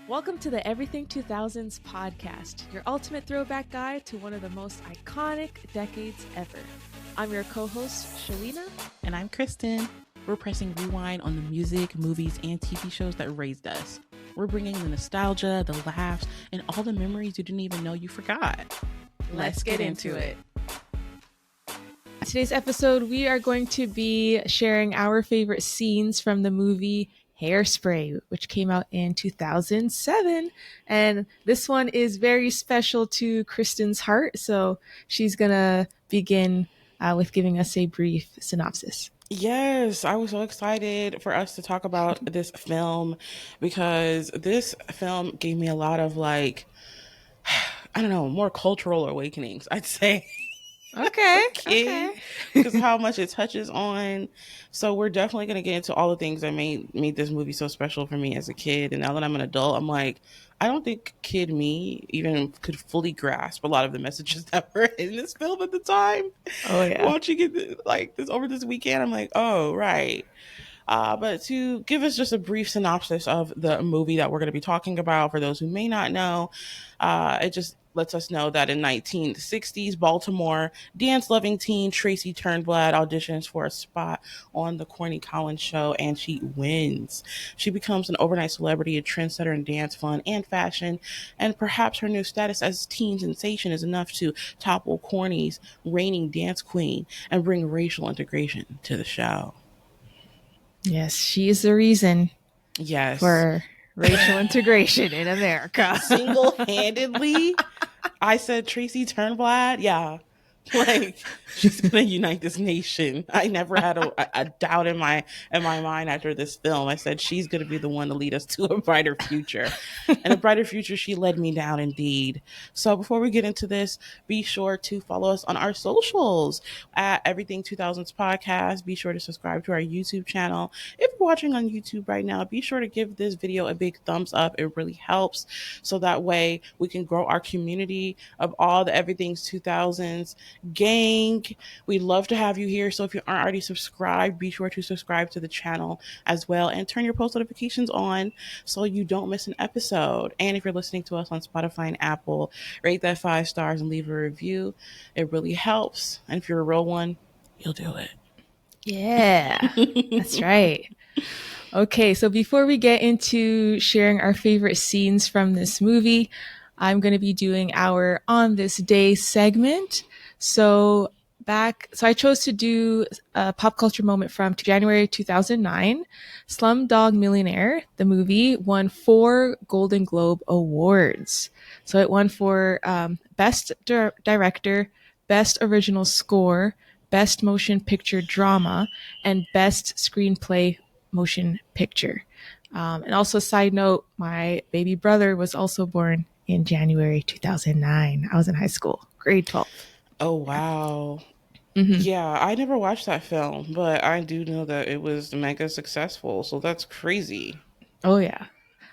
Welcome to the Everything 2000s podcast, your ultimate throwback guide to one of the most iconic decades ever. I'm your co-host, Shaleena. And I'm Kristen. We're pressing rewind on the music, movies, and TV shows that raised us. We're bringing the nostalgia, the laughs, and all the memories you didn't even know you forgot. Let's get into it. Today's episode, we are going to be sharing our favorite scenes from the movie Hairspray, which came out in 2007. And this one is very special to Kristen's heart. So she's going to begin with giving us a brief synopsis. Yes, I was so excited for us to talk about this film because this film gave me a lot of I don't know, more cultural awakenings, I'd say. Okay. Because how much it touches on. So we're definitely going to get into all the things that made this movie so special for me as a kid. And now that I'm an adult, I'm like, I don't think kid me even could fully grasp a lot of the messages that were in this film at the time. Oh, yeah. Watching it this over this weekend, I'm like, oh, right. But to give us just a brief synopsis of the movie that we're going to be talking about, for those who may not know, it just lets us know that in 1960s Baltimore, dance-loving teen Tracy Turnblad auditions for a spot on the Corny Collins show, and she wins. She becomes an overnight celebrity, a trendsetter in dance, fun, and fashion, and perhaps her new status as teen sensation is enough to topple Corny's reigning dance queen and bring racial integration to the show. Yes, she is the reason for racial integration in America. Single-handedly, I said Tracy Turnblad. Yeah. She's gonna unite this nation. I never had a doubt in my mind after this film. I said she's gonna be the one to lead us to a brighter future, and a brighter future she led me down indeed. So before we get into this, be sure to follow us on our socials at Everything 2000s Podcast. Be sure to subscribe to our YouTube channel. If you're watching on YouTube right now, be sure to give this video a big thumbs up. It really helps, so that way we can grow our community of all the Everything's 2000s gang. We'd love to have you here. So if you aren't already subscribed, be sure to subscribe to the channel as well and turn your post notifications on so you don't miss an episode. And if you're listening to us on Spotify and Apple, rate that 5 stars and leave a review. It really helps. And if you're a real one, you'll do it. Yeah, that's right. Okay, so before we get into sharing our favorite scenes from this movie, I'm going to be doing our On This Day segment. So I chose to do a pop culture moment from January 2009. Slumdog Millionaire, the movie, won 4 Golden Globe Awards. So it won for Best Director, Best Original Score, Best Motion Picture Drama, and Best Screenplay Motion Picture. And also, side note, my baby brother was also born in January 2009. I was in high school, grade 12. Oh, wow. Mm-hmm. Yeah, I never watched that film, but I do know that it was mega successful, so that's crazy. Oh, yeah.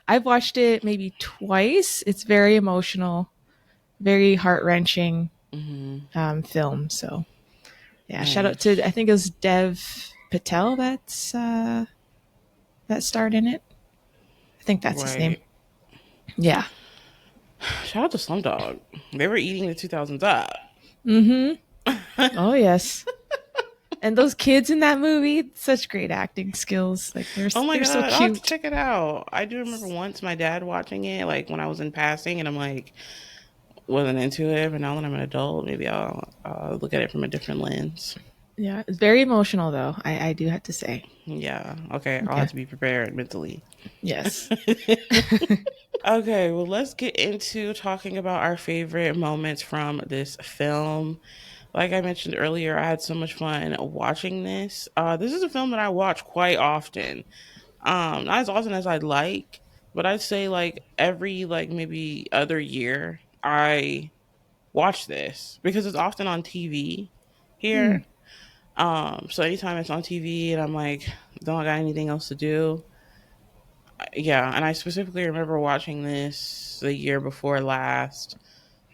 I've watched it maybe twice. It's very emotional, very heart-wrenching film. So, yeah, nice. Shout out to, I think it was Dev Patel that starred in it. I think that's his name. Yeah. Shout out to Slumdog. They were eating the 2000s up. Mm-hmm. Oh, yes. And those kids in that movie, such great acting skills. They're oh my God, so cute. I'll have to check it out. I do remember once my dad watching it, when I was in passing, and I'm wasn't into it. But now that I'm an adult, maybe I'll look at it from a different lens. Yeah, it's very emotional, though. I do have to say. Yeah. Okay. I'll have to be prepared mentally. Yes. Okay. Well, let's get into talking about our favorite moments from this film. Like I mentioned earlier, I had so much fun watching this. This is a film that I watch quite often. Not as often as I'd like, but I'd say every maybe other year I watch this because it's often on TV here. So anytime it's on TV and I'm don't got anything else to do. Yeah, and I specifically remember watching this the year before last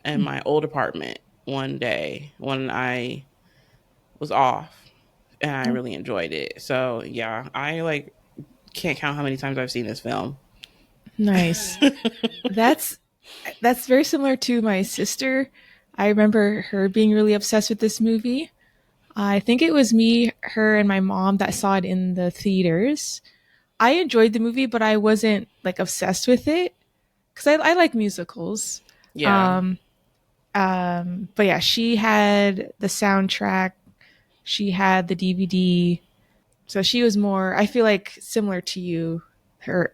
in my old apartment one day when I was off, and I really enjoyed it. So yeah, I can't count how many times I've seen this film. Nice. That's that's very similar to my sister. I remember her being really obsessed with this movie. I think it was me, her, and my mom that saw it in the theaters. I enjoyed the movie, but I wasn't like obsessed with it because I like musicals. Yeah. Um, but yeah, she had the soundtrack, she had the DVD, so she was more. I feel like similar to you. Her,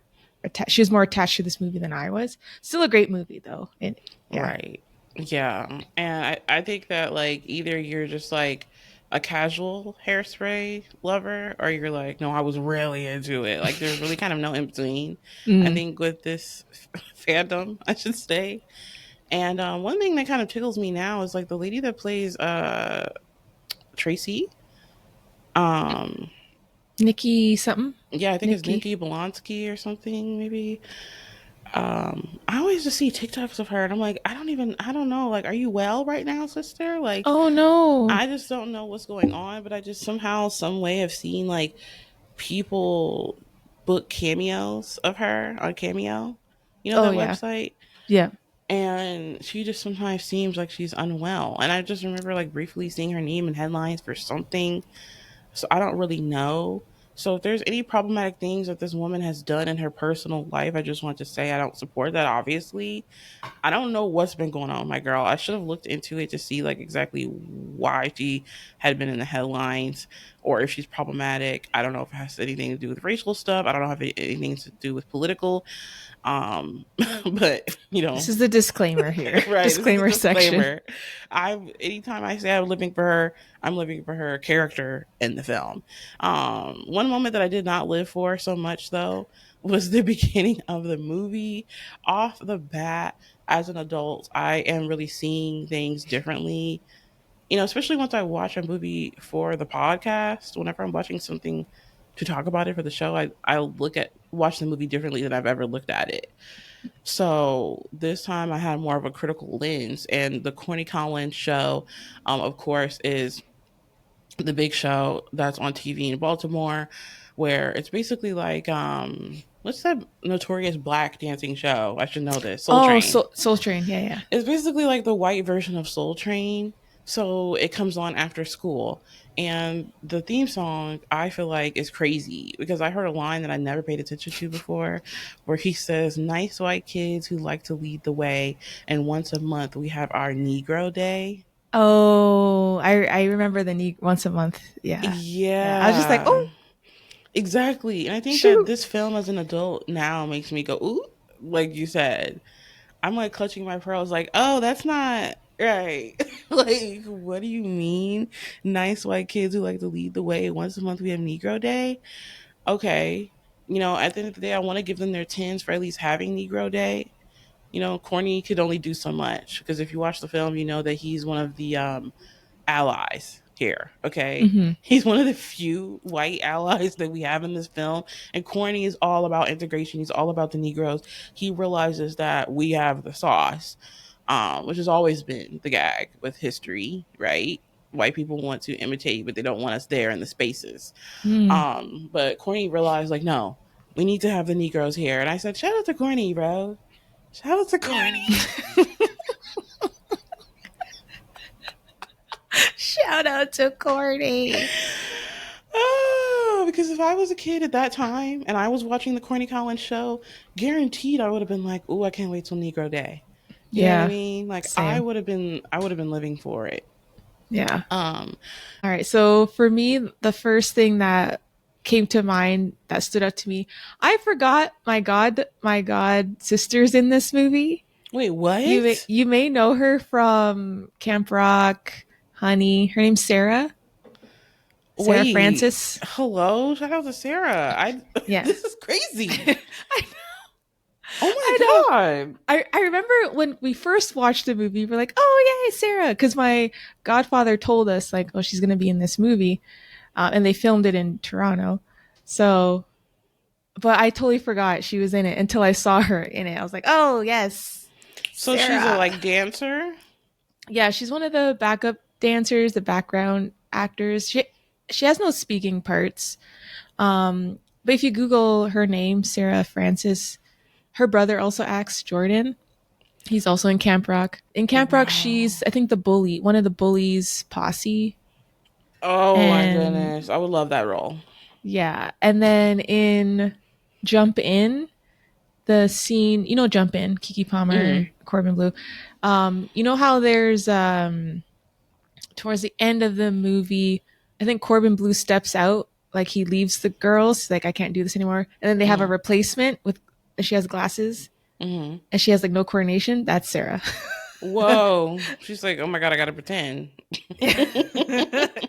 she was more attached to this movie than I was. Still a great movie though. And yeah. Right. Yeah. And I think that like either you're just like a casual Hairspray lover or you're like, no, I was really into it. Like there's really kind of no in between, I Mm. think, with this fandom, I should say. And one thing that kind of tickles me now is like the lady that plays Tracy. Um Nikki something. yeah, I think it's Nikki. Nikki Blonsky or something, maybe. I always just see TikToks of her and I'm like, I don't know, like, are you well right now, sister? Like, Oh no. I just don't know what's going on, but I just somehow, some way have seen like people book cameos of her on Cameo. You know Oh that yeah. website? Yeah. And she just sometimes seems like she's unwell. And I just remember like briefly seeing her name in headlines for something. So I don't really know. So if there's any problematic things that this woman has done in her personal life, I just want to say I don't support that, obviously. I don't know what's been going on with my girl. I should have looked into it to see like exactly why she had been in the headlines or if she's problematic. I don't know if it has anything to do with racial stuff. I don't know if it anything to do with political. But you This know, is the disclaimer here. right, this is the Disclaimer section. disclaimer. I anytime I say I'm living for her, I'm living for her character in the film. One moment that I did not live for so much though was the beginning of the movie. Off the bat, as an adult, I am really seeing things differently. You know, especially once I watch a movie for the podcast, whenever I'm watching something to talk about it for the show, I watch the movie differently than I've ever looked at it. So this time I had more of a critical lens, and the Corny Collins show, of course, is the big show that's on TV in Baltimore, where it's basically like what's that notorious black dancing show? I should know this. Soul Oh, Train. Soul Train. Yeah, yeah. It's basically like the white version of Soul Train. So it comes on after school. And the theme song, I feel like, is crazy because I heard a line that I never paid attention to before where he says, nice white kids who like to lead the way. And once a month, we have our Negro Day. Oh, I remember the once a month. Yeah. Yeah. I was just like, Yeah, oh, exactly. And I think that shoot. this film as an adult now makes me go, ooh, like you said. I'm like clutching my pearls, like, oh, that's not right. Like, what do you mean? Nice white kids who like to lead the way. Once a month we have Negro Day. Okay. You know, at the end of the day, I want to give them their tens for at least having Negro Day. You know, Corny could only do so much because if you watch the film, you know that he's one of the allies here. Okay, Mm-hmm. he's one of the few white allies that we have in this film, and Corny is all about integration. He's all about the Negroes. He realizes that we have the sauce, which has always been the gag with history, right? White people want to imitate, but they don't want us there in the spaces. Mm. But Corny realized, like, no, we need to have the Negroes here. And I said, shout out to Corny, bro. Shout out to Corny. Shout out to Courtney. Oh, because if I was a kid at that time and I was watching the Corny Collins show, guaranteed I would have been like, "Oh, I can't wait till Negro Day." You know what I Yeah. mean? Like Same. I would have been living for it. Yeah. Um, All right. So for me, the first thing that came to mind that stood out to me, I forgot my god sisters in this movie. wait, what? You may know her from Camp Rock, Honey. Her name's Sarah. Sarah Wait, Francis. hello, shout out to Sarah. I Yeah. this is crazy. I, Oh I my know. god. I remember when we first watched the movie, we're like, oh, yay, Sarah. Because my godfather told us, like, oh, she's going to be in this movie. And they filmed it in Toronto. So, but I totally forgot she was in it until I saw her in it. I was like, oh, yes, So she's a Sarah. like dancer. Yeah, she's one of the backup dancers, the background actors. She has no speaking parts. But if you Google her name, Sarah Francis, Her brother also acts, Jordan. He's also in Camp Rock. In Camp Rock, Wow. she's, I think, the bully, one of the bullies' posse. Oh my And goodness. I would love that role. yeah. And then in Jump In, the scene, Jump In, Kiki Hmm. Palmer, Corbin Blue. You know how there's towards the end of the movie, I think Corbin Blue steps out, like he leaves the girls, like I can't do this anymore. And then they have a Hmm. replacement with she has glasses Hmm. and she has like no coordination. That's Sarah. Whoa. She's like, oh my God, I gotta pretend.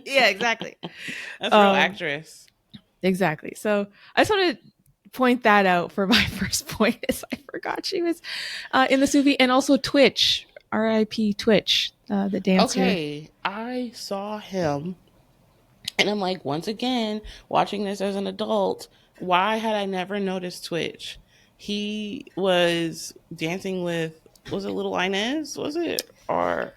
Yeah, exactly. That's a real Um, actress. exactly. So I just want to point that out for my first point is I forgot she was in this movie, and also Twitch, R.I.P. Twitch, the dancer. Okay. I saw him and I'm like, once again, watching this as an adult, why had I never noticed Twitch? He was dancing with, was it Little Inez? Was it? Or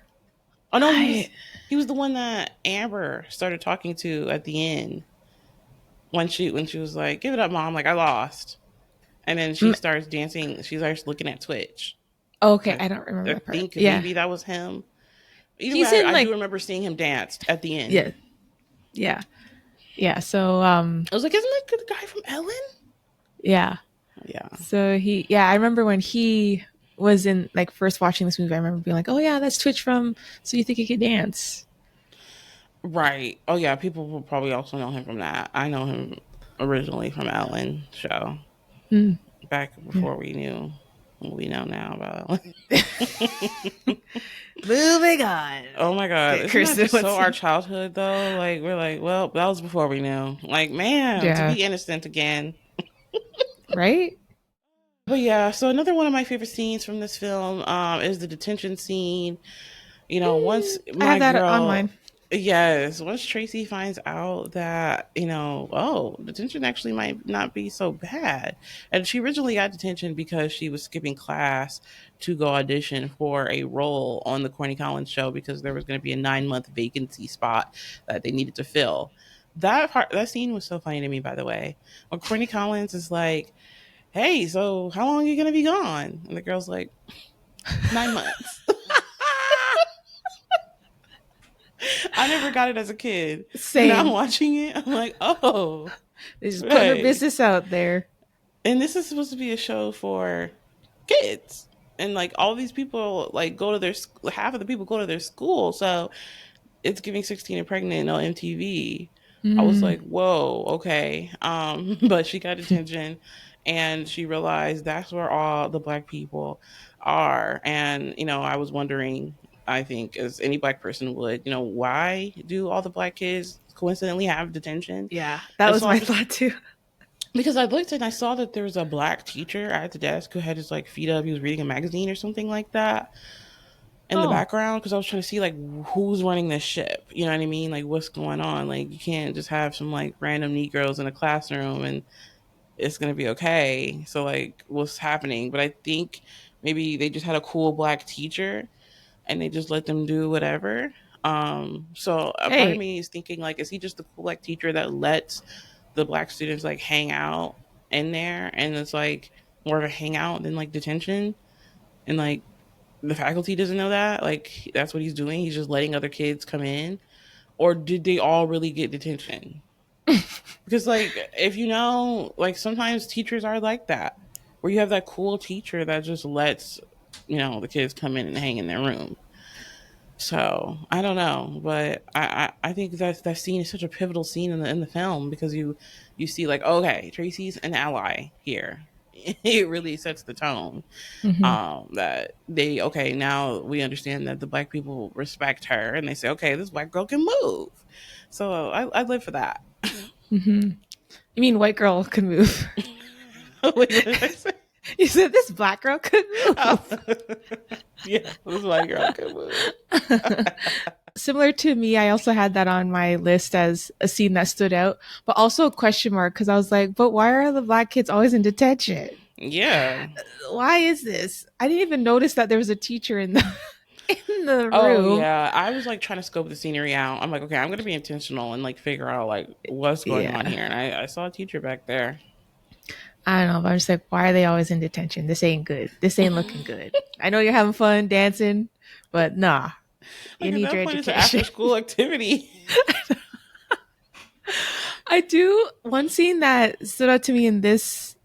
oh no, I he was the one that Amber started talking to at the end when she was like, "Give it up, mom!" Like I lost, and then she mm, starts dancing. She starts looking at Twitch. okay, I, I don't remember I that part. think Yeah, maybe that was him. Either he's way, in I do like remember seeing him dance at the end. yeah, yeah, yeah. So I was like, "Isn't that the guy from Ellen?" yeah, Yeah, so I remember when he was in like first watching this movie. I remember being like, oh yeah, that's Twitch from So You Think You Could Dance. right. Oh yeah, people will probably also know him from that. I know him originally from Ellen show Mm, back yeah. before we knew what we know now about Ellen. Moving on. Oh my God. Okay, Isn't that Kristen, just so what's our childhood though? Like we're like, well, that was before we knew. Like, man, to yeah, be innocent again. right? But yeah, so another one of my favorite scenes from this film is the detention scene. Once I have my that on girl, mine. yes, once Tracy finds out that, oh, detention actually might not be so bad. And she originally got detention because she was skipping class to go audition for a role on the Corny Collins show because there was going to be a 9-month vacancy spot that they needed to fill. That scene was so funny to me, by the way. When Corny Collins is like, hey, so how long are you going to be gone? And the girl's like, 9 months. I never got it as a kid. Now Same. watching it, I'm like, oh, They're just putting her right. business out there. And this is supposed to be a show for kids. And like all these people like go to their half of the people go to their school, so it's giving 16 and pregnant on MTV. I was Mm. like, whoa, okay. But she got attention and she realized that's where all the black people are. And, I was wondering, I think, as any black person would, why do all the black kids coincidentally have detention? Yeah, that And was so I'm my just thought too. because I looked and I saw that there was a black teacher at the desk who had his like feet up. He was reading a magazine or something like that in the Oh, background because I was trying to see like who's running this ship. You know what I mean? Like what's going on? Like you can't just have some like random Negroes in a classroom and it's gonna be okay. So like what's happening? But I think maybe they just had a cool black teacher and they just let them do whatever. So a part of hey, me is thinking like, is he just the cool black teacher that lets the black students like hang out in there and it's like more of a hangout than like detention and like the faculty doesn't know that like that's what he's doing, he's just letting other kids come in, or did they all really get detention? Because like if like sometimes teachers are like that where you have that cool teacher that just lets the kids come in and hang in their room. So I don't know, but I think that scene is such a pivotal scene in the film because you see like, okay, Tracy's an ally here. It really sets the tone. hmm That they, okay, now we understand that the black people respect her and they say, okay, this black girl can move. So I live for that. hmm you mean white girl could move? Wait, what did I say? You said this black girl could Oh. move. Yeah, this white girl can move. Similar to me, I also had that on my list as a scene that stood out, but also a question mark because I was like, but why are the black kids always in detention? Yeah. Why is this? I didn't even notice that there was a teacher in the in the Oh room. yeah, I was like trying to scope the scenery out. I'm like, okay, I'm gonna be intentional and like figure out like what's going on Yeah. here. And I saw a teacher back there. I don't know, but I'm just like, why are they always in detention? This ain't good. This ain't looking good. I know you're having fun dancing, but nah, you Like at need your that point, it's an after education. school activity. I do one scene that stood out to me in this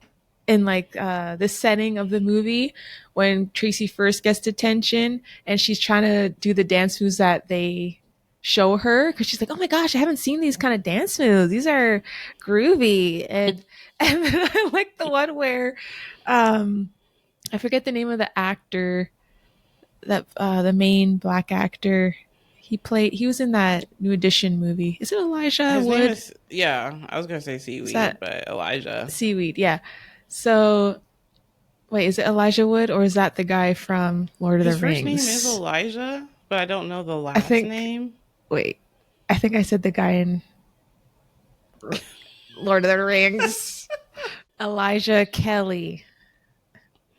in like this setting of the movie when Tracy first gets detention and she's trying to do the dance moves that they show her because she's like, oh my gosh, I haven't seen these kind of dance moves. These are groovy. And then I like the one where I forget the name of the actor that the main black actor. He was in that New Edition movie. Is it Elijah His name Wood? is, yeah, I was gonna say Is Seaweed, that but Elijah. Seaweed? Yeah. So wait, is it Elijah Wood or is that the guy from Lord of the His first name is Rings? Elijah, but I don't know the I last think. name. Wait, I think I said the guy in Lord of the Rings. Elijah Kelley,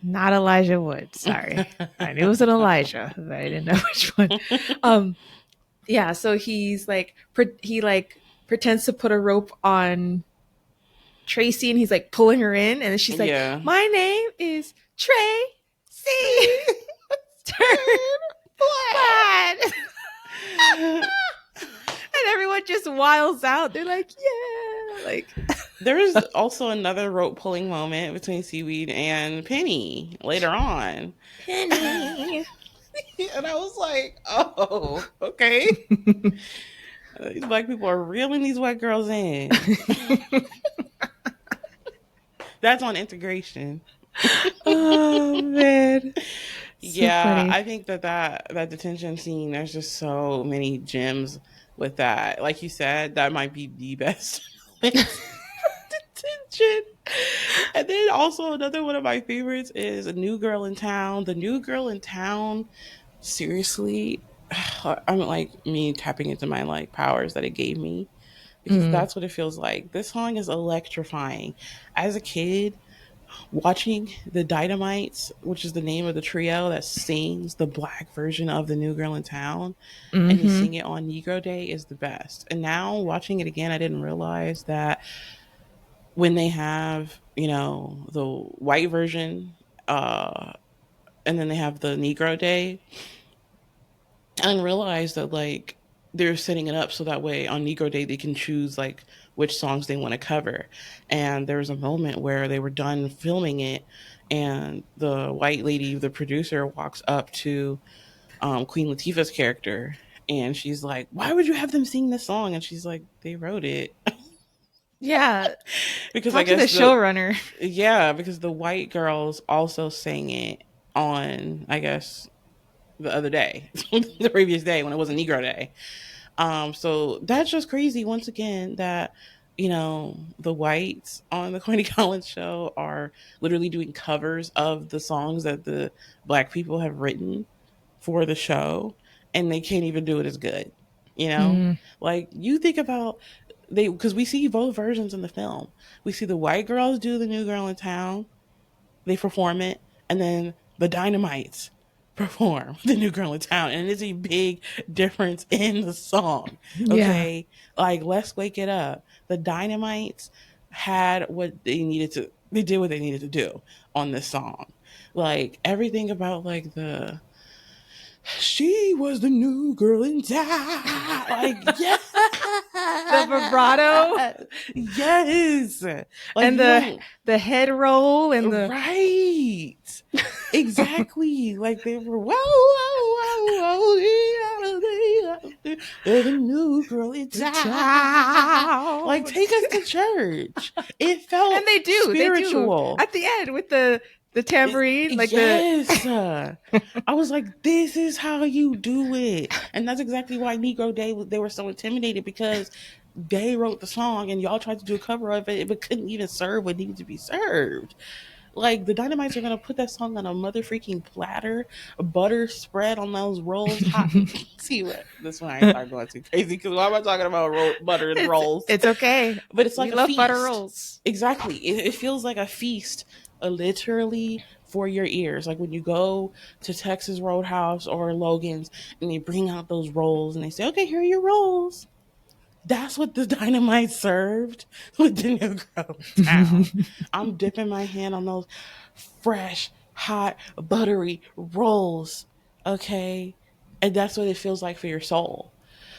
not Elijah Wood. Sorry, I knew it was an Elijah, but I didn't know which one. Um, yeah. So he's like, he like pretends to put a rope on Tracy, and he's like pulling her in, and then she's like, Yeah. "My name is Tracy." Turn black. And everyone just wiles out. They're like, yeah. Like There is also another rope pulling moment between Seaweed and Penny later on. Penny. And I was like, oh, okay. These black people are reeling these white girls in. That's on integration. Oh man. So Yeah, funny. I think that detention scene, there's just so many gems with that. Like you said, that might be the best detention. And then also another one of my favorites is A New Girl in Town. The New Girl in Town, seriously, I'm like me tapping into my like powers that it gave me because Mm, that's what it feels like. This song is electrifying. As a kid, watching the Dynamites, which is the name of the trio that sings the black version of The New Girl in Town, and they mm-hmm. sing it on Negro Day is the best. And now watching it again, I didn't realize that when they have, the white version, and then they have the Negro Day, I didn't realize that like they're setting it up so that way on Negro Day they can choose like which songs they want to cover. And there was a moment where they were done filming it, and the white lady, the producer, walks up to Queen Latifah's character, and she's like, "Why would you have them sing this song?" And she's like, "They wrote it." Yeah. Because I Talk to the guess the showrunner. yeah, because the white girls also sang it on, I guess, the other day, the previous day when it was a Negro Day. So that's just crazy once again that, the whites on the Corny Collins show are literally doing covers of the songs that the black people have written for the show, and they can't even do it as good. You know, Mm, like you think about because we see both versions in the film. We see the white girls do The New Girl in Town, they perform it, and then the Dynamites perform The New Girl in Town, and it's a big difference in the song. yeah. Okay, like let's wake it up. The Dynamites had what they needed to. They did what they needed to do on this song. Like everything about like the she was the new girl in town. Like, yes. The vibrato Yes. Like, and you don't. the head roll and the Right. Exactly. Like, they were, whoa, whoa, whoa, whoa. They're the new girl in town. Like, child. take us to church. It And felt they do spiritual. at the end with the tambourine, like the Yes. I was like, this is how you do it. And that's exactly why Negro Day, they were so intimidated because they wrote the song and y'all tried to do a cover of it, but couldn't even serve what needed to be served. Like the Dynamites are gonna put that song on a mother freaking platter, butter spread on those rolls, hot. See what this one I start going too crazy because why am I talking about butter and rolls? it's okay. But it's We like a love butter feast. rolls. Exactly, it feels like a feast, literally for your ears. Like when you go to Texas Roadhouse or Logan's and they bring out those rolls and they say, "Okay, here are your rolls." That's what the Dynamite served with the Negro Town. I'm dipping my hand on those fresh, hot, buttery rolls. Okay. And that's what it feels like for your soul.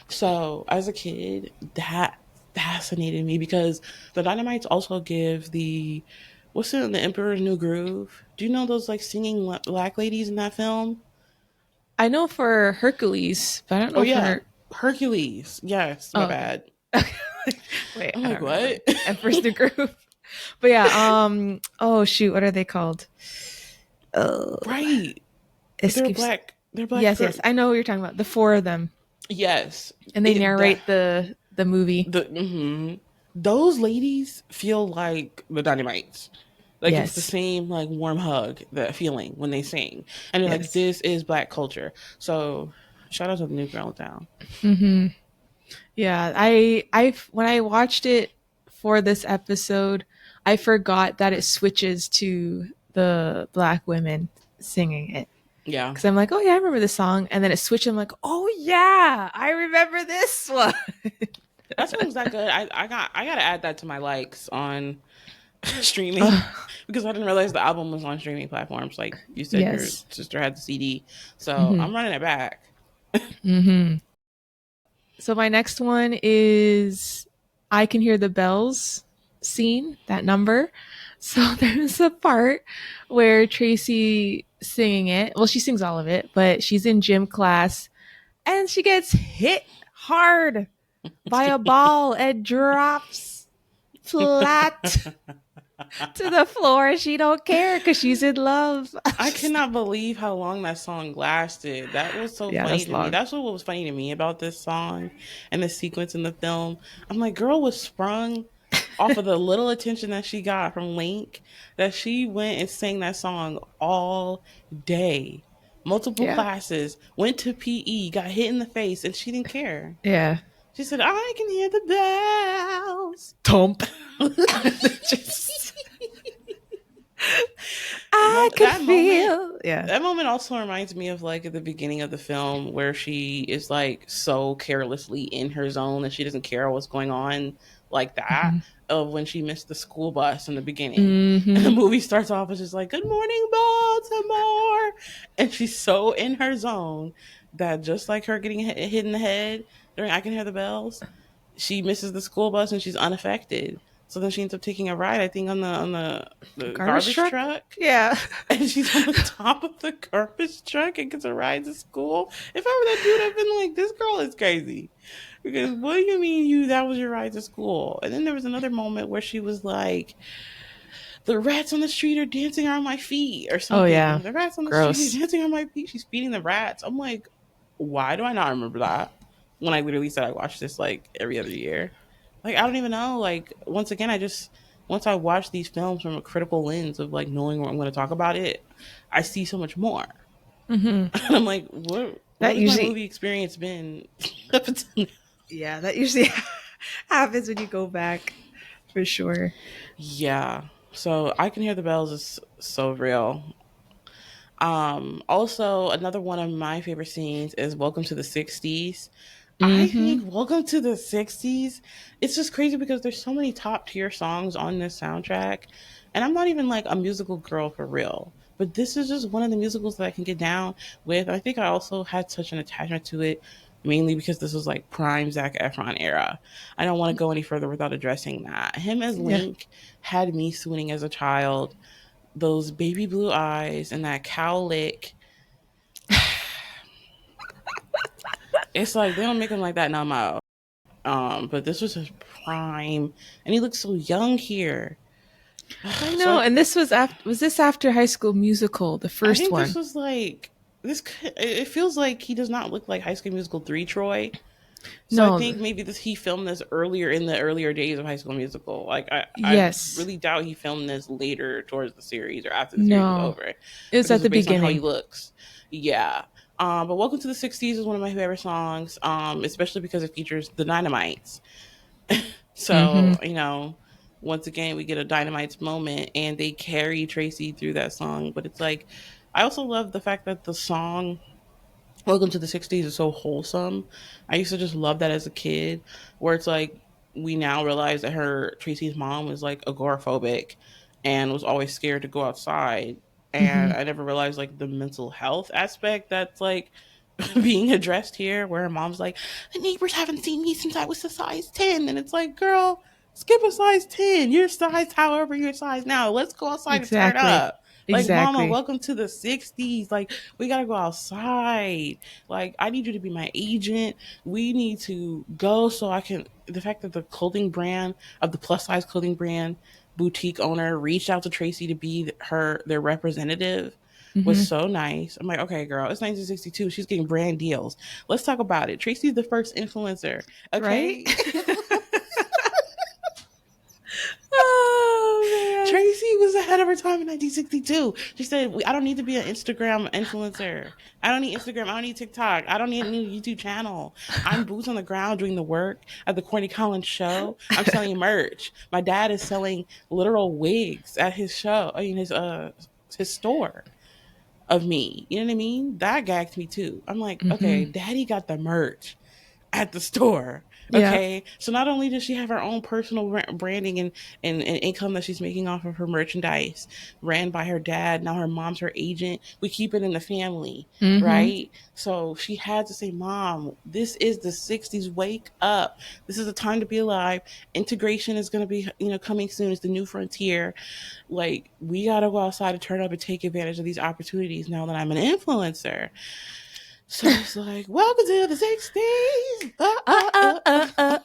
So as a kid, that fascinated me because the Dynamites also give the what's in the Emperor's New Groove. Do you know those like singing black ladies in that film? I know for Hercules, but I don't Oh know yeah, for. Hercules. Yes, my Oh, okay. bad. Wait, I'm I like, don't remember. what? Empress the Groove. But yeah, oh shoot, what are they called? Oh, Right. They're escapes. black. They're black Yes, girl. yes, I know what you're talking about. The four of them, Yes. and they It that narrate the movie. those ladies feel like the Dynamites. Like it's the Yes, same like warm hug, that feeling when they sing. And they're like, yes. this is black culture. So shout out to the New Girl Down. Mm-hmm. Yeah, I when I watched it for this episode, I forgot that it switches to the black women singing it. Yeah. Because I'm like, oh yeah, I remember this song, and then it switched. I'm like, oh yeah, I remember this one. That song's that good. I gotta add that to my likes on streaming Oh, because I didn't realize the album was on streaming platforms. Like you said, your yes. sister had the CD, so Mm-hmm. I'm running it back. Mm-hmm. So my next one is I Can Hear the Bells scene, that number. So there's a part where Tracy singing it. Well, she sings all of it, but she's in gym class and she gets hit hard by a ball and drops flat to the floor. She don't care because she's in love. I cannot believe how long that song lasted. That was so Yeah, funny that's to me. long. That's what was funny to me about this song and the sequence in the film. I'm like, girl was sprung off of the little attention that she got from Link, that she went and sang that song all day. Multiple Yeah. classes, went to PE, got hit in the face, and she didn't care. Yeah. She said, I can hear the bells. Thump. Just I could that moment feel. Yeah. that moment also reminds me of like at the beginning of the film where she is like so carelessly in her zone that she doesn't care what's going on, like that, Mm-hmm. of when she missed the school bus in the beginning. And the Mm-hmm. movie starts off as just like, good morning Baltimore, and she's so in her zone that just like her getting hit in the head during I Can Hear the Bells, she misses the school bus and she's unaffected. So then she ends up taking a ride, I think, on the Garbage garbage truck? truck. Yeah. And she's on the top of the garbage truck and gets a ride to school. If I were that dude, I've been like, this girl is crazy. Because what do you mean that was your ride to school? And then there was another moment where she was like, the rats on the street are dancing around my feet or Oh yeah. something. The rats on the street Gross. are dancing around my feet. She's feeding the rats. I'm like, why do I not remember that? When I literally said I watched this like every other year. Like I don't even know. Like once again, once I watch these films from a critical lens of like knowing what I'm going to talk about it, I see so much more. Mm-hmm. And I'm like, what That has my usually, movie experience been up until now? yeah, that usually happens when you go back, for sure. Yeah. So I Can Hear the Bells is so real. Also another one of my favorite scenes is Welcome to the 60s. I Mm-hmm. think Welcome to the 60s, it's just crazy because there's so many top tier songs on this soundtrack. And I'm not even like a musical girl for real. But this is just one of the musicals that I can get down with. I think I also had such an attachment to it, mainly because this was like prime Zac Efron era. I don't want to go any further without addressing that. Him as Yeah. Link had me swooning as a child. Those baby blue eyes and that cow lick. It's like they don't make him like that no more. But this was his prime, and he looks so young here. I So know. And this was after. Was this after High School Musical, the I first think this one? was like this. It feels like he does not look like High School Musical 3 Troy. So I No. think maybe he filmed this earlier in the earlier days of High School Musical. Like I Yes. really doubt he filmed this later towards the series or after the series was No. over, It was because at it's the based on how he beginning. looks. Yeah. But Welcome to the 60s is one of my favorite songs, especially because it features the Dynamites. Mm-hmm. So, once again, we get a Dynamites moment and they carry Tracy through that song. But it's like, I also love the fact that the song Welcome to the 60s is so wholesome. I used to just love that as a kid, where it's like we now realize that Tracy's mom was like agoraphobic and was always scared to go outside. And Hmm. I never realized like the mental health aspect that's like being addressed here, where her mom's like, the neighbors haven't seen me since I was a size 10. And it's like, girl, skip a size 10. You're size however your size now. Let's go outside and turn Exactly. up. Like, mama, Exactly. welcome to the 60s. Like, we got to go outside. Like, I need you to be my agent. We need to go so I can. The fact that the clothing brand of the plus size clothing brand boutique owner reached out to Tracy to be their representative was Hmm. so nice. I'm like, okay, girl, it's 1962. She's getting brand deals. Let's talk about it. Tracy's the first influencer. Right? Okay. Oh man. Tracy was ahead of her time in 1962. She said, I don't need to be an Instagram influencer. I don't need Instagram. I don't need TikTok. I don't need a new YouTube channel. I'm boots on the ground doing the work at the Corny Collins show. I'm selling merch. My dad is selling literal wigs at his show. I mean, his store of me. You know what I mean? That gagged me too. I'm like, okay, Hmm. daddy got the merch at the store. Yeah. Okay. So not only does she have her own personal branding and income that she's making off of her merchandise ran by her dad. Now her mom's her agent. We keep it in the family. Hmm. Right. So she had to say, Mom, this is the 60s. Wake up. This is a time to be alive. Integration is going to be, coming soon. It's the new frontier. Like, we got to go outside and turn up and take advantage of these opportunities now that I'm an influencer. So it's like, welcome to the 60s. Whoa.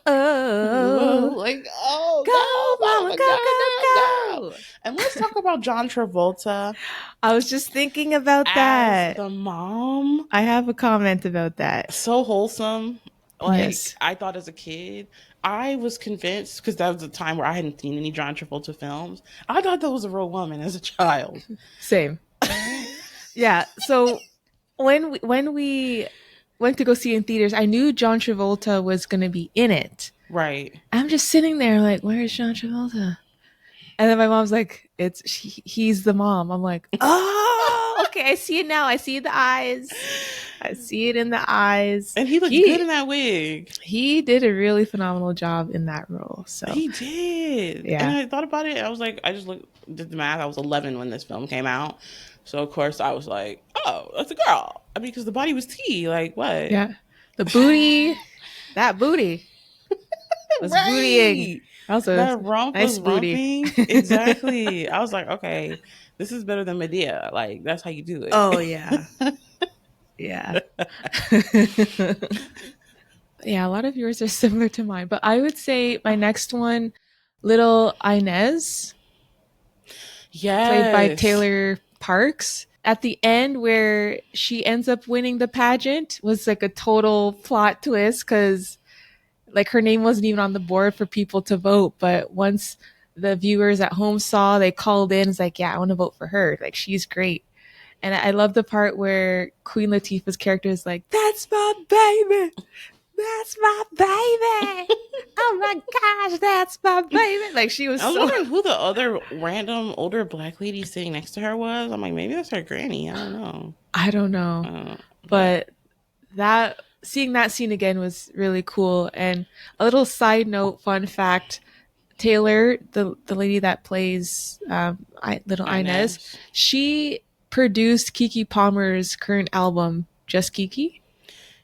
Oh. Like, oh, Go, go, mama, mama, go, go, go, go. go, go. And let's talk about John Travolta I was just thinking about as that. the mom. I have a comment about that. So wholesome. Like, Yes. I thought as a kid, I was convinced, because that was a time where I hadn't seen any John Travolta films. I thought that was a real woman as a child. Same. Yeah. So when we went to go see it in theaters, I knew John Travolta was going to be in it. Right. I'm just sitting there like, where is John Travolta? And then my mom's like, he's the mom. I'm like, oh, okay, I see it now. I see the eyes. I see it in the eyes. And he looked good in that wig. He did a really phenomenal job in that role. So He did. And yeah, I thought about it. I was like, I just did the math. I was 11 when this film came out. So, of course, I was like, oh, that's a girl. I mean, because the body was T. Like, what? yeah, the booty, that booty was bootying. Right. Also, That rump nice was booty. rumping. Exactly. I was like, okay, this is better than Medea. Like, that's how you do Oh it. yeah, yeah. Yeah, a lot of yours are similar to mine, but I would say my next one, Little Inez, played by Yes. Taylor Parks. At the end, where she ends up winning the pageant, was like a total plot twist because like her name wasn't even on the board for people to vote. But once the viewers at home saw, they called in. It's like, yeah, I want to vote for her. Like she's great. And I love the part where Queen Latifah's character is like, "That's my baby. That's my baby. Oh my gosh, that's my baby." Like she was I was so. wondering who the other random older black lady sitting next to her was. I'm like, maybe that's her granny. I don't know. I don't know, But but that seeing that scene again was really cool. And a little side note, fun fact: Taylor, the lady that plays Little Inez, Inez. she produced Kiki Palmer's current album, Just Kiki.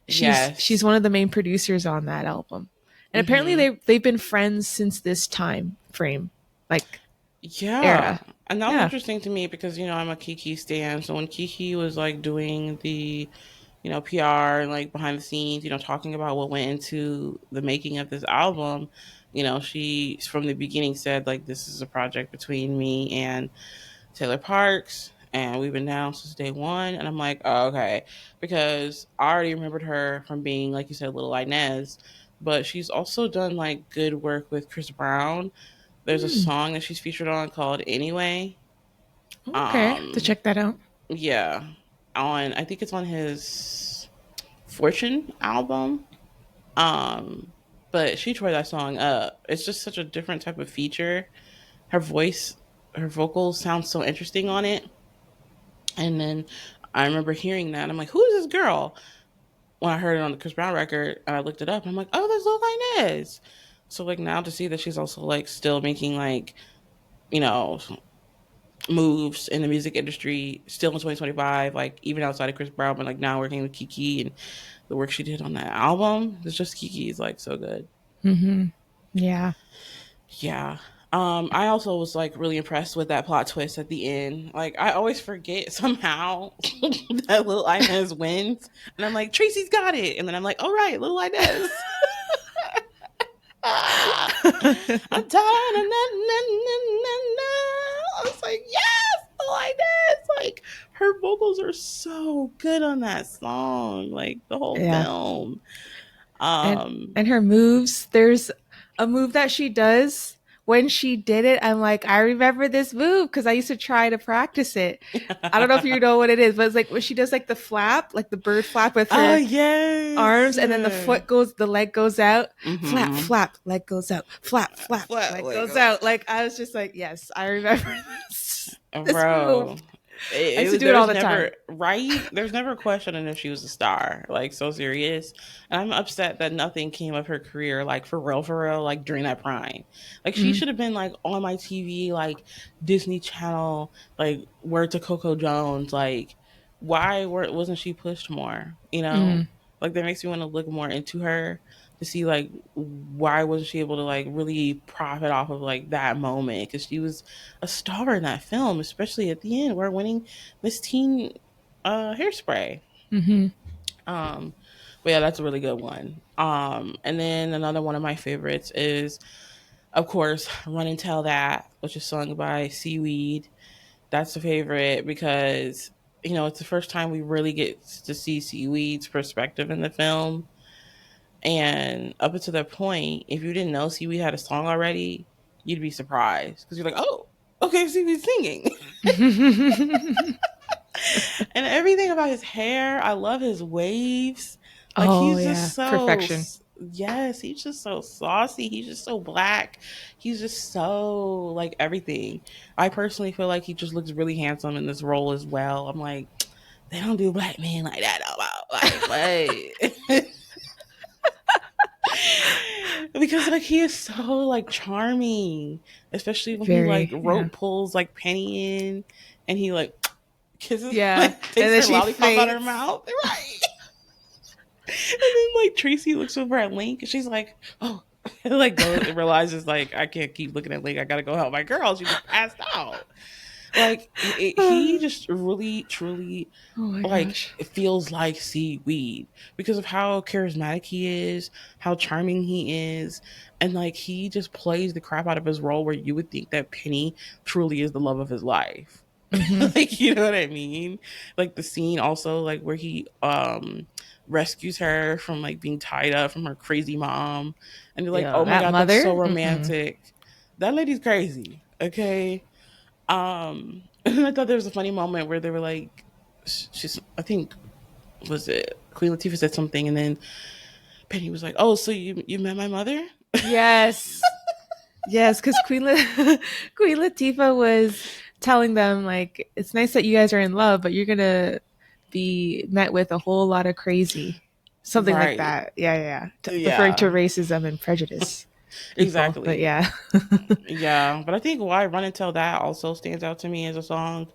She's Yes. one of the main producers on that album, and apparently Mm-hmm. they've been friends since this time frame, like Yeah. era. And that was Yeah. interesting to me because, I'm a Kiki stan. So when Kiki was like doing the, PR and like behind the scenes, talking about what went into the making of this album, she from the beginning said like this is a project between me and Taylor Parks, and we've been down since day one. And I'm like, oh, okay, because I already remembered her from being, like you said, Little Inez, but she's also done like good work with Chris Brown. There's a Hmm. song that she's featured on called Anyway. Okay, to Um, check that out. yeah, I think it's on his Fortune album. Um, but she tore that song up. It's just such a different type of feature. Her voice, her vocals sound so interesting on it. And then I remember hearing that. I'm like, who is this girl? when I heard it on the Chris Brown record, and I looked it up, I'm like, oh, that's Lil Inez. So like now to see that she's also like still making like, you know, moves in the music industry still in 2025, like even outside of Chris Brown, but like now working with Kiki and the work she did on that album. It's just Kiki is like so good. Mm-hmm. Yeah. Yeah. I also was like really impressed with that plot twist at the end. Like I always forget somehow that Lil Inez wins, and I'm like, Tracy's got it, and then I'm like, all right, Lil Inez. I'm tired of I was like, yes, Lil Inez. Like her vocals are so good on that song. Like the whole Yeah. film. and Um, and her moves, there's a move that she does. When she did it, I'm like, I remember this move because I used to try to practice it. I don't know if you know what it is, but it's like when she does like the flap, like the bird flap with oh her yes. arms, and then the leg goes out, flap, Mm-hmm. flap, leg goes out, flap, flap, Flat leg leg. goes out. Like I was just like, yes, I remember this move. Bro, I used to do it all the never time. right. There's never questioning if she was a star. Like so serious. And I'm upset that nothing came of her career. Like for real. Like during that prime, like she Mm, should have been like on my TV, like Disney Channel, like Word to Coco Jones. Like why wasn't she pushed more? You know, mm, like that makes me want to look more into her to see like why wasn't she able to like really profit off of like that moment, because she was a star in that film, especially at the end where winning Miss Teen Hairspray. mm-hmm. um but yeah, that's a really good one. And then another one of my favorites is of course Run and Tell That, which is sung by Seaweed. That's a favorite because you know it's the first time we really get to see Seaweed's perspective in the film. And up until that point, if you didn't know Seaweed had a song already, you'd be surprised because you're like, oh, okay, Seaweed's singing. And everything about his hair, I love his waves. Like Oh he's yeah, just so, perfection. yes, he's just so saucy. He's just so black. He's just so like everything. I personally feel like he just looks really handsome in this role as well. I'm like, they don't do black men like that. Like, what? Because like he is so like charming, especially when he like Very, yeah. rope pulls like Penny in, and he like kisses, Yeah. like And takes then her she lollipop out her faints. mouth, right? And then like Tracy looks over at Link, and she's like, oh, and, like goes and realizes like I can't keep looking at Link. I gotta go help my girl. She just passed out. Like he just really truly Oh my like gosh. it feels like Seaweed because of how charismatic he is, how charming he is, and like he just plays the crap out of his role where you would think that Penny truly is the love of his life. Mm-hmm. Like you know what I mean? Like the scene also like where he rescues her from like being tied up from her crazy mom, and you're like, Yeah, oh my that god, that's so mother. Mm-mm. romantic. That lady's crazy. Okay. And I thought there was a funny moment where they were like, she's, I think, was it Queen Latifah said something, and then Penny was like, "Oh, so you met my mother?" Yes. Yes, because Queen Latifah was telling them like it's nice that you guys are in love, but you're gonna be met with a whole lot of crazy, something like Right. that. Yeah, yeah, referring to Yeah. racism and prejudice people. But Exactly. yeah. Yeah, but I think why Run and Tell That also stands out to me as a song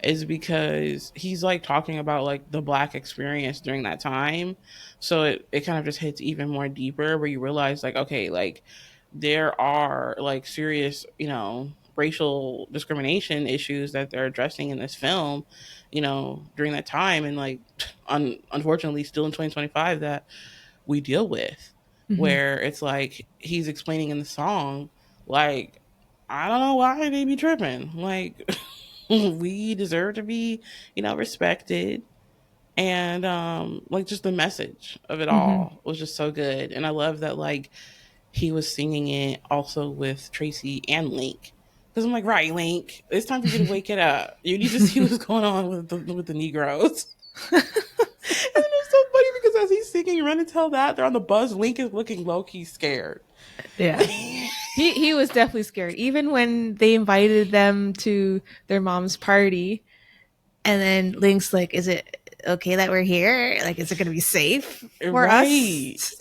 is because he's like talking about like the black experience during that time. So it kind of just hits even more deeper where you realize like, okay, like there are like serious, you know, racial discrimination issues that they're addressing in this film, you know, during that time. And like, unfortunately, still in 2025, that we deal with, Hmm. where it's like he's explaining in the song, like, I don't know why they be tripping. Like, we deserve to be, you know, respected. And like just the message of it Hmm. all was just so good. And I love that like he was singing it also with Tracy and Link. Because I'm like, right, Link, it's time for you to wake it up. You need to see what's going on with the Negroes. And then it's so funny because as he's singing Run and Tell That, they're on the bus. Link is looking low key scared. Yeah. He was definitely scared. Even when they invited them to their mom's party, and then Link's like, "Is it? okay that we're here? Like, is it gonna be safe for Right. us?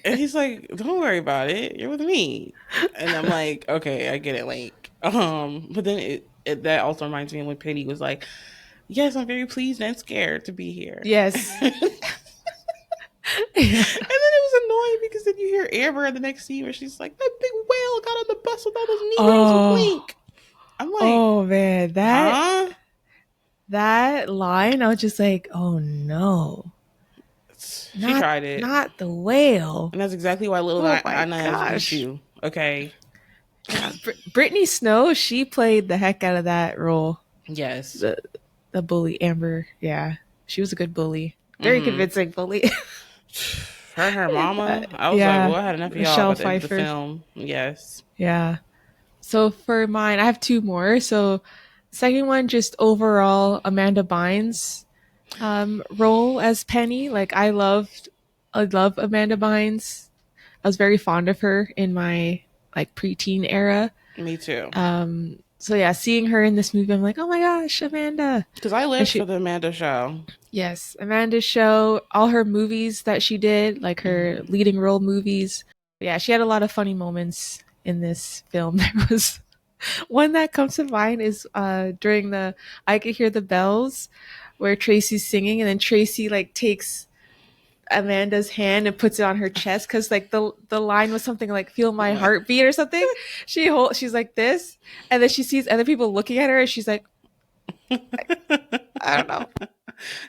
And he's like, don't worry about it. You're with me. And I'm like, okay, I get it. Like, but then that also reminds me of when Penny was like, yes, I'm very pleased and scared to be here. Yes. And then Yeah. it was annoying because then you hear Amber in the next scene where she's like, that big whale got on the bus with all those Negroes with Oh, Link. I'm like, oh man, huh? that line, I was just like, oh no, She not tried it. not the whale. And that's exactly why little Oh my Inez beat gosh. you. Okay. Yeah, Brittany Snow, she played the heck out of that role. Yes. The the bully Amber, yeah, she was a good bully, very Mm-hmm. convincing bully. Her mama. I was like, Yeah, well, I had enough of y'all Michelle by the end of the Pfeiffer. film. Yes. Yeah. So for mine, I have two more. So second one, just overall Amanda Bynes role as Penny. Like I love Amanda Bynes. I was very fond of her in my like preteen era. Me too. So yeah, seeing her in this movie, I'm like, oh my gosh, Amanda. Because I And lived for she, the Amanda show. yes, Amanda's show, all her movies that she did, like her Mm-hmm. leading role movies. Yeah, she had a lot of funny moments in this film. There was one that comes to mind is during the I Could Hear the Bells, where Tracy's singing, and then Tracy like takes Amanda's hand and puts it on her chest because like the line was something like "Feel my heartbeat" or something. She's like this, and then she sees other people looking at her, and she's like, I don't know.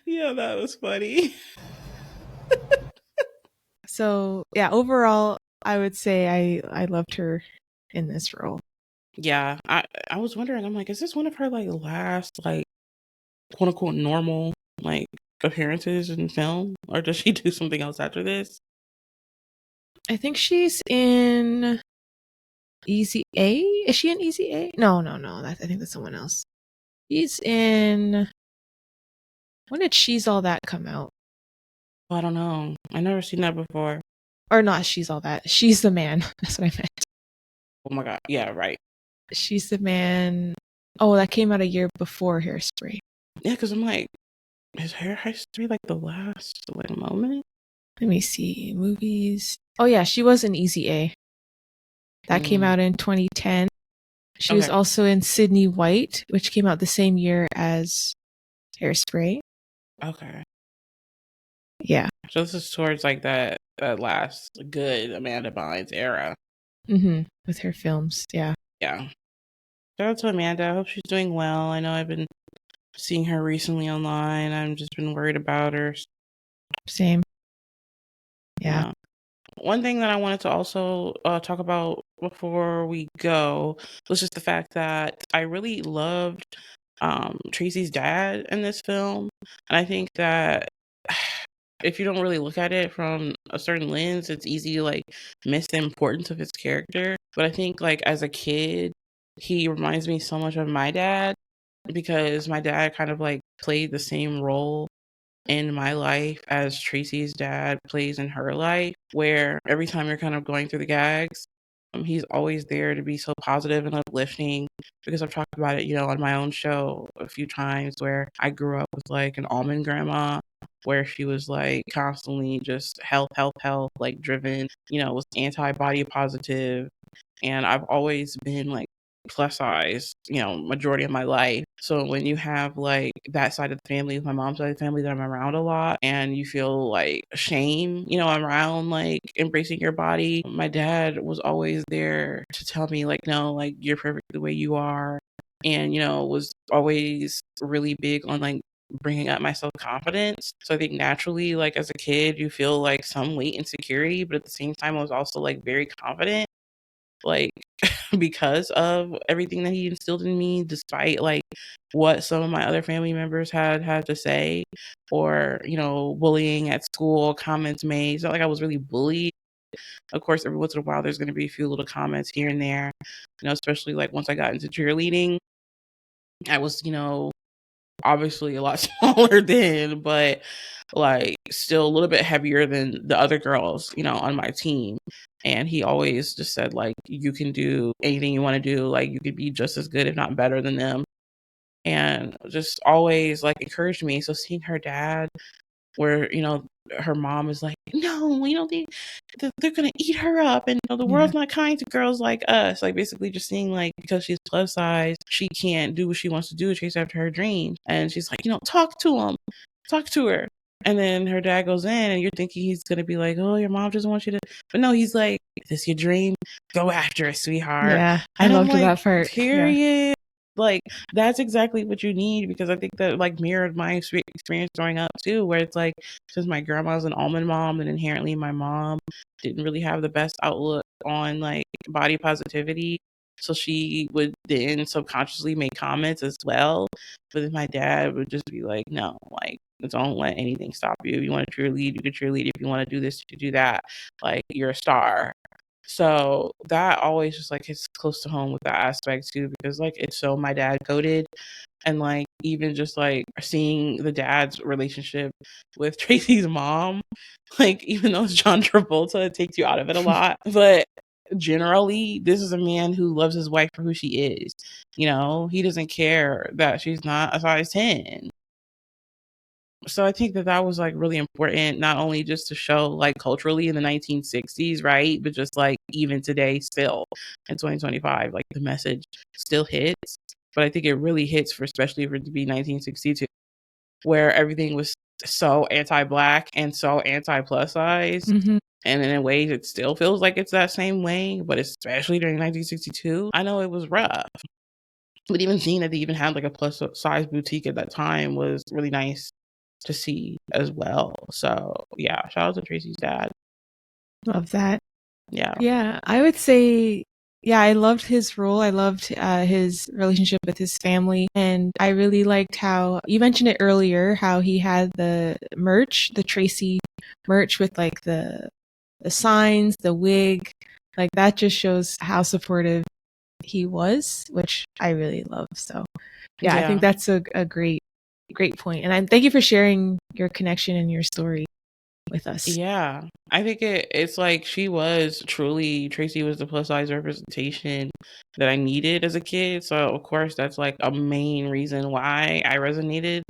Yeah, that was funny. So yeah, overall, I would say I loved her in this role. Yeah, I was wondering. I'm like, is this one of her like last like quote unquote normal like appearances in film, or does she do something else after this? I think she's in Easy A. Is she in Easy A? No, no, no. I think that's someone else. He's in. When did She's All That come out? Oh, I don't know. I never seen that before. Or not She's All That. She's the Man. That's what I meant. Oh my god. Yeah, right. She's the Man. Oh, that came out a year before Hairspray. Yeah, because I'm like, is Hair History like the last like moment? Let me see. Movies. Oh, yeah. She was in Easy A. That came out in 2010. She was Okay. also in Sydney White, which came out the same year as Hairspray. Okay. Yeah. So this is towards like that last good Amanda Bynes era. With her films. Yeah. Yeah. Shout out to Amanda. I hope she's doing well. I know I've been seeing her recently online. I've just been worried about her. Same. Yeah. One thing that I wanted to also talk about before we go was just the fact that I really loved Tracy's dad in this film. And I think that if you don't really look at it from a certain lens, it's easy to like miss the importance of his character. But I think like as a kid, he reminds me so much of my dad because my dad kind of like played the same role in my life as Tracy's dad plays in her life, where every time you're kind of going through the gags, he's always there to be so positive and uplifting. Because I've talked about it, on my own show a few times where I grew up with like an almond grandma where she was like constantly just health, health, health, like driven, was anti-body positive. And I've always been like plus size, majority of my life. So when you have like that side of the family, with my mom's side of the family that I'm around a lot, and you feel like shame, around like embracing your body, my dad was always there to tell me like, no, like you're perfect the way you are. And, was always really big on like bringing up my self confidence. So I think naturally, like as a kid, you feel like some weight insecurity, but at the same time, I was also like very confident, like because of everything that he instilled in me, despite like what some of my other family members had to say, or bullying at school, comments made. It's not like I was really bullied. Of course, every once in a while, there's going to be a few little comments here and there, especially like once I got into cheerleading. I was, obviously a lot smaller then, but like still a little bit heavier than the other girls, on my team. And he always just said like, you can do anything you want to do. Like you could be just as good, if not better than them. and just always like encouraged me. So seeing her dad, where her mom is like, no, they're gonna eat her up, and the world's not kind to girls like us. Like basically just seeing like because she's plus size, she can't do what she wants to do, chase after her dreams. And she's like, talk to her. And then her dad goes in, and you're thinking he's gonna be like, oh, your mom doesn't want you to, but no, he's like, is this your dream? Go after it, sweetheart. Yeah, I And I'm loved like, that part. period. Like that's exactly what you need, because I think that like mirrored my experience growing up too, where it's like, since my grandma was an almond mom, and inherently my mom didn't really have the best outlook on like body positivity, so she would then subconsciously make comments as well. But then my dad would just be like, no, like, don't let anything stop you. If you want to cheerlead, you can cheerlead. If you want to do this, you can do that. Like, you're a star. So that always just like hits close to home with that aspect too, because like it's so my dad coded. And like even just like seeing the dad's relationship with Tracy's mom, like even though it's John Travolta, it takes you out of it a lot. But generally, this is a man who loves his wife for who she is. He doesn't care that she's not a size 10. So I think that was like really important, not only just to show like culturally in the 1960s, right? But just like even today, still in 2025, like the message still hits. But I think it really hits especially for it to be 1962, where everything was so anti-Black and so anti-plus size. Mm-hmm. And in a way, it still feels like it's that same way, but especially during 1962, I know it was rough. But even seeing that they even had like a plus size boutique at that time was really nice to see as well. So yeah, shout out to Tracy's dad. Love that. Yeah. Yeah, I would say, yeah, I loved his role. I loved his relationship with his family. And I really liked how you mentioned it earlier, how he had the merch, the Tracy merch with like the signs, the wig. Like that just shows how supportive he was, which I really love. So yeah, I think that's a great point. And thank you for sharing your connection and your story with us. Yeah, I think it's like Tracy was the plus size representation that I needed as a kid. So of course that's like a main reason why I resonated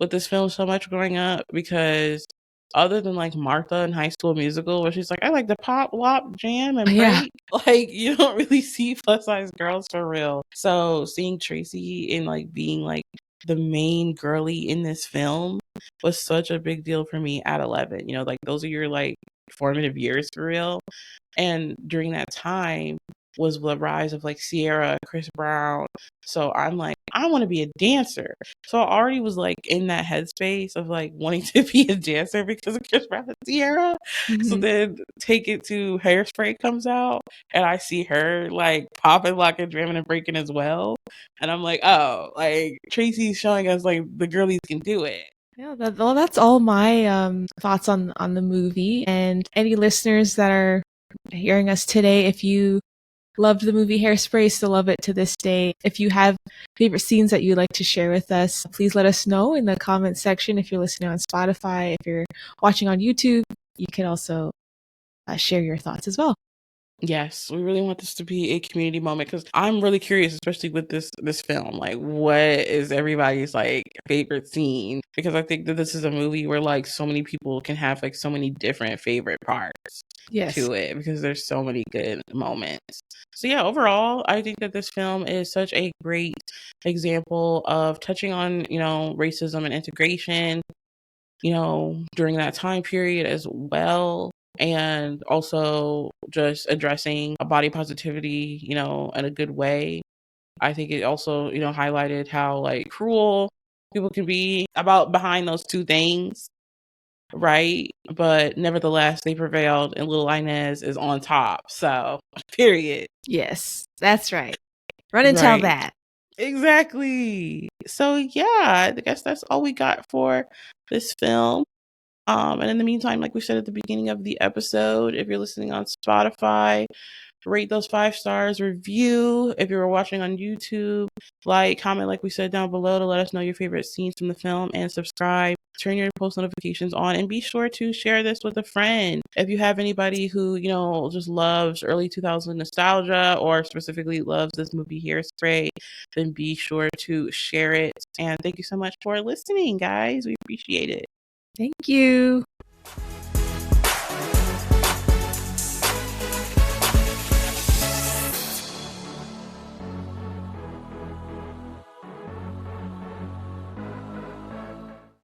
with this film so much growing up, because other than like Martha in High School Musical, where she's like, I like to pop, wop, jam, and break, like you don't really see plus size girls for real. So seeing Tracy in like being like the main girly in this film was such a big deal for me at 11. Like those are your like formative years for real. And during that time was the rise of like Sierra, Chris Brown. So I'm like, I want to be a dancer. So I already was like in that headspace of like wanting to be a dancer because of Chris Brown and Sierra. Mm-hmm. So then take it to Hairspray comes out, and I see her like popping, locking, jamming, and breaking as well. And I'm like, oh, like Tracy's showing us like the girlies can do it. Yeah, that's all my thoughts on the movie. And any listeners that are hearing us today, if you loved the movie Hairspray, still love it to this day, if you have favorite scenes that you'd like to share with us, please let us know in the comments section. If you're listening on Spotify, if you're watching on YouTube, you can also share your thoughts as well. Yes, we really want this to be a community moment, because I'm really curious, especially with this film, like what is everybody's like favorite scene? Because I think that this is a movie where like so many people can have like so many different favorite parts to it, because there's so many good moments. So yeah, overall, I think that this film is such a great example of touching on, racism and integration, during that time period as well. And also just addressing body positivity, in a good way. I think it also, highlighted how like cruel people can be behind those two things, right? But nevertheless, they prevailed, and little Inez is on top. So, period. Yes, that's right. Run and tell that. Exactly. So yeah, I guess that's all we got for this film. And in the meantime, like we said at the beginning of the episode, if you're listening on Spotify, rate those 5 stars, review if you're watching on YouTube, like, comment, like we said, down below to let us know your favorite scenes from the film, and subscribe. Turn your post notifications on, and be sure to share this with a friend. If you have anybody who, just loves early 2000 nostalgia, or specifically loves this movie Hairspray, then be sure to share it. And thank you so much for listening, guys. We appreciate it. Thank you.